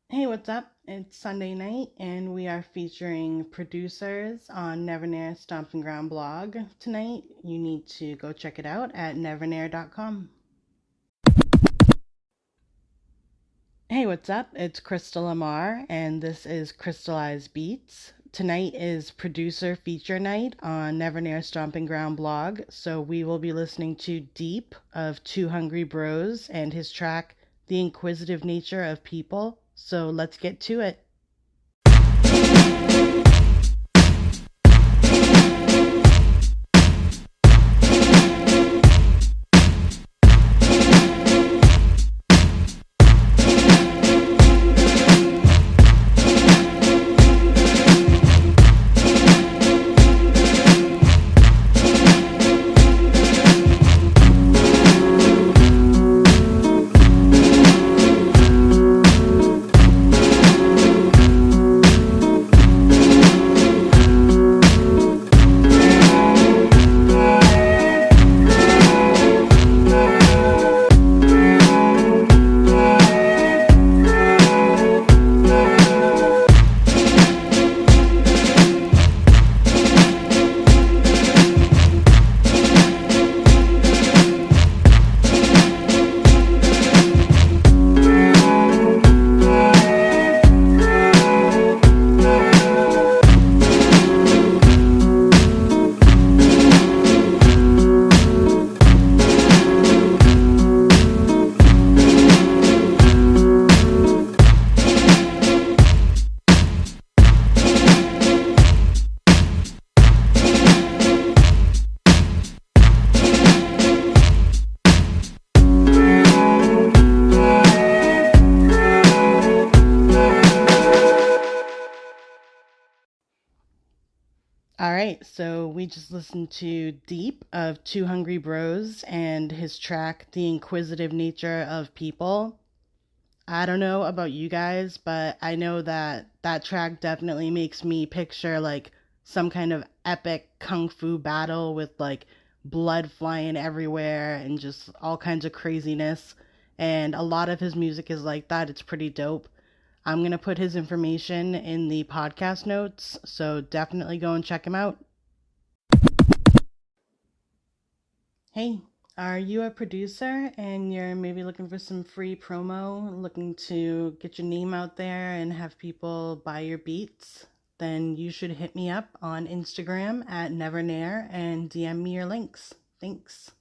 Hey, what's up? It's Sunday night, and we are featuring producers on Nevernair Stomping Ground blog tonight. You need to go check it out at nevernair.com. Hey, what's up? It's Crystal Lamar, and this is Crystallized Beats. Tonight is producer feature night on Nevernair Stomping Ground blog, so we will be listening to Deep of Two Hungry Bros and his track The Inquisitive Nature of People. So let's get to it. All right, so we just listened to Deep of Two Hungry Bros and his track, The Inquisitive Nature of People. I don't know about you guys, but I know that that track definitely makes me picture like some kind of epic kung fu battle with like blood flying everywhere and just all kinds of craziness. And a lot of his music is like that. It's pretty dope. I'm going to put his information in the podcast notes, so definitely go and check him out. Hey, are you a producer and you're maybe looking for some free promo, looking to get your name out there and have people buy your beats? Then you should hit me up on Instagram at Nevernair and DM me your links. Thanks.